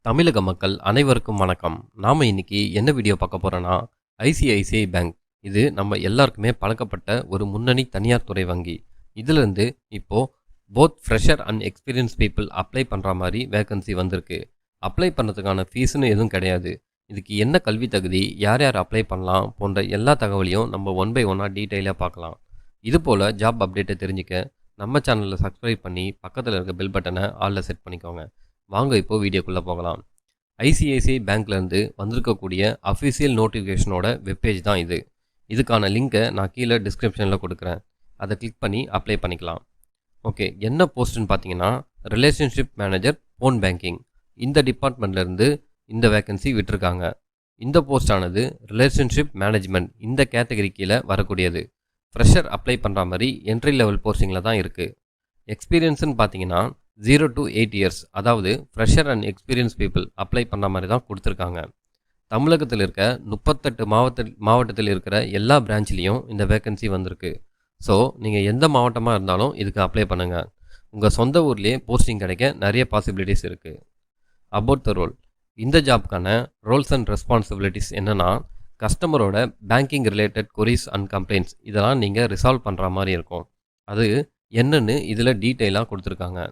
தமிழக மக்கள் அனைவருக்கும் வணக்கம். நாம இன்னைக்கு என்ன வீடியோ பார்க்க போறோம்னா, ஐசிஐசிஐ பேங்க். இது நம்ம எல்லாருக்குமே பழக்கப்பட்ட ஒரு முன்னணி தனியார் துறை வங்கி. இதிலிருந்து இப்போ both fresher and experience people apply பண்ற மாதிரி வேகன்சி வந்திருக்கு. அப்ளை பண்ணதுக்கான ஃபீஸ்னு எதுவும் கிடையாது. இதுக்கு என்ன கல்வி தகுதி, யார் யார் அப்ளை பண்ணலாம் போன்ற எல்லா தகவலையும் நம்ம ஒன் பை ஒன்னா டீட்டெயிலாக பார்க்கலாம். இது போல ஜாப் அப்டேட்டை தெரிஞ்சுக்க நம்ம சேனலில் சப்ஸ்கிரைப் பண்ணி பக்கத்தில் இருக்க பெல் பட்டனை ஆலில் செட் பண்ணிக்கோங்க. வாங்க இப்போ வீடியோக்குள்ளே போகலாம். ஐசிஐசிஐ பேங்க்லேருந்து வந்திருக்கக்கூடிய அஃபிஷியல் நோட்டிஃபிகேஷனோட வெப்பேஜ் தான் இது. இதுக்கான லிங்க்கை நான் கீழே டிஸ்கிரிப்ஷனில் கொடுக்குறேன். அதை கிளிக் பண்ணி அப்ளை பண்ணிக்கலாம். ஓகே, என்ன போஸ்ட்டுன்னு பார்த்தீங்கன்னா ரிலேஷன்ஷிப் மேனேஜர் ஃபோன் பேங்கிங். இந்த டிபார்ட்மெண்ட்லேருந்து இந்த வேக்கன்சி விட்டிருக்காங்க. இந்த போஸ்டானது ரிலேஷன்ஷிப் மேனேஜ்மெண்ட் இந்த கேட்டகரி கீழே வரக்கூடியது. ஃப்ரெஷர் அப்ளை பண்ணுற மாதிரி என்ட்ரி லெவல் போஸ்டிங்கில் தான் இருக்குது. எக்ஸ்பீரியன்ஸ்னு பார்த்தீங்கன்னா 0 to 8 இயர்ஸ், அதாவது fresher and experience people apply பண்ண மாதிரி தான் கொடுத்துருக்காங்க. தமிழகத்தில் இருக்க 38 மாவட்டத்தில் இருக்கிற எல்லா பிரான்ச்லேயும் இந்த வேக்கன்சி வந்திருக்கு. ஸோ நீங்கள் எந்த மாவட்டமாக இருந்தாலும் இதுக்கு அப்ளை பண்ணுங்கள். உங்கள் சொந்த ஊர்லேயே போஸ்டிங் கிடைக்க நிறைய பாசிபிலிட்டிஸ் இருக்குது. About the role. இந்த ஜாப்க்கான ரோல்ஸ் அண்ட் ரெஸ்பான்சிபிலிட்டிஸ் என்னென்னா, கஸ்டமரோட banking related queries and complaints இதெல்லாம் நீங்கள் ரிசால்வ் பண்ணுற மாதிரி இருக்கும். அது என்னன்னு இதில் டீட்டெயிலாக கொடுத்துருக்காங்க.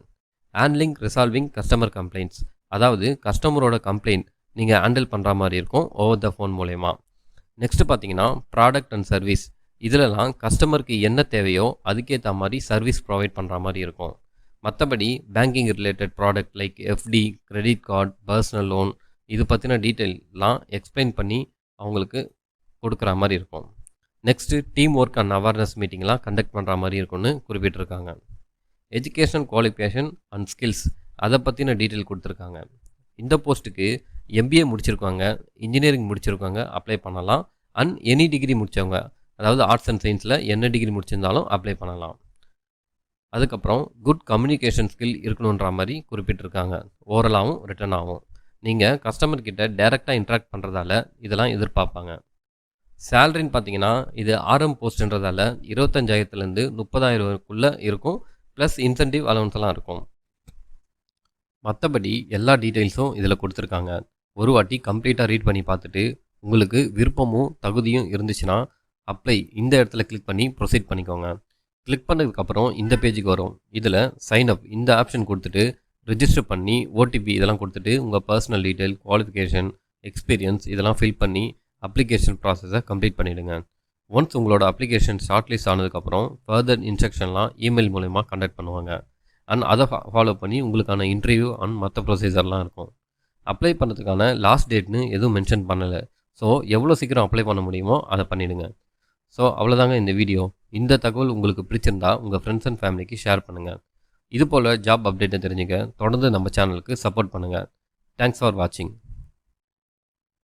ஹேண்ட்லிங் ரிசால்விங் கஸ்டமர் கம்ப்ளைண்ட்ஸ், அதாவது கஸ்டமரோட கம்ப்ளைண்ட் நீங்கள் ஹேண்டில் பண்ணுற மாதிரி இருக்கும் ஓவர் த ஃபோன் மூலயமா. நெக்ஸ்ட்டு பார்த்தீங்கன்னா ப்ராடக்ட் அண்ட் சர்வீஸ். இதிலலாம் கஸ்டமருக்கு என்ன தேவையோ அதுக்கேற்ற மாதிரி சர்வீஸ் ப்ரொவைட் பண்ணுற மாதிரி இருக்கும். மற்றபடி banking related product like FD, credit card, personal loan இது பற்றின டீட்டெயிலாம் எக்ஸ்பிளைன் பண்ணி அவங்களுக்கு கொடுக்குற மாதிரி இருக்கும். Next team work and awareness மீட்டிங்லாம் கண்டக்ட் பண்ணுற மாதிரி இருக்கும்னு குறிப்பிட்டிருக்காங்க. எஜுகேஷன் குவாலிஃபிகேஷன் அண்ட் ஸ்கில்ஸ் அதை பற்றின டீட்டெயில் கொடுத்துருக்காங்க. இந்த போஸ்ட்டுக்கு எம்பிஏ முடிச்சிருக்காங்க, இன்ஜினியரிங் முடிச்சிருக்காங்க அப்ளை பண்ணலாம். அண்ட் எனி டிகிரி முடித்தவங்க, அதாவது ஆர்ட்ஸ் அண்ட் சயின்ஸில் என்ன டிகிரி முடிச்சிருந்தாலும் அப்ளை பண்ணலாம். அதுக்கப்புறம் குட் கம்யூனிகேஷன் ஸ்கில் இருக்கணுன்ற மாதிரி குறிப்பிட்டிருக்காங்க. ஓரலாகவும் ரிட்டனாகவும். நீங்கள் கஸ்டமர்கிட்ட டைரெக்டாக இன்ட்ராக்ட் பண்ணுறதால இதெல்லாம் எதிர்பார்ப்பாங்க. சேலரின்னு பார்த்தீங்கன்னா இது ஆர்எம் போஸ்ட்ன்றதால 25,000லேருந்து 30,000 இருக்கும். ப்ளஸ் இன்சென்டிவ் அலவன்ஸ் எல்லாம் இருக்கும். மற்றபடி எல்லா டீட்டெயில்ஸும் இதில் கொடுத்துருக்காங்க. ஒரு வாட்டி கம்ப்ளீட்டாக ரீட் பண்ணி பார்த்துட்டு உங்களுக்கு விருப்பமும் தகுதியும் இருந்துச்சுன்னா அப்ளை இந்த இடத்துல கிளிக் பண்ணி ப்ரொசீட் பண்ணிக்கோங்க. கிளிக் பண்ணதுக்கப்புறம் இந்த பேஜுக்கு வரும். இதில் சைன் அப் இந்த ஆப்ஷன் கொடுத்துட்டு ரிஜிஸ்டர் பண்ணி ஓடிபி இதெல்லாம் கொடுத்துட்டு உங்கள் பர்சனல் டீட்டெயில், குவாலிஃபிகேஷன், எக்ஸ்பீரியன்ஸ் இதெல்லாம் ஃபில் பண்ணி அப்ளிகேஷன் ப்ராசஸை கம்ப்ளீட் பண்ணிவிடுங்க. ஒன்ஸ் உங்களோட அப்ளிகேஷன் ஷார்ட் லிஸ்ட் ஆனதுக்கப்புறம் ஃபர்தர் இன்ஸ்ட்ரக்ஷன்லாம் இமெயில் மூலமா கண்டக்ட் பண்ணுவாங்க. அண்ட் அதை ஃபாலோ பண்ணி உங்களுக்கான இன்டர்வியூ அண்ட் மற்ற ப்ரொசீஜர்லாம் இருக்கும். அப்ளை பண்ணுறதுக்கான லாஸ்ட் டேட்னு எதுவும் மென்ஷன் பண்ணலை. ஸோ எவ்வளோ சீக்கிரம் அப்ளை பண்ண முடியுமோ அதை பண்ணிவிடுங்க. ஸோ அவ்வளோதாங்க இந்த வீடியோ. இந்த தகவல் உங்களுக்கு பிடிச்சிருந்தா உங்கள் ஃப்ரெண்ட்ஸ் அண்ட் ஃபேமிலிக்கு ஷேர் பண்ணுங்கள். இது போல் ஜாப் அப்டேட்டை தெரிஞ்சுக்க தொடர்ந்து நம்ம சேனலுக்கு சப்போர்ட் பண்ணுங்கள். தேங்க்ஸ் ஃபார் வாட்சிங்.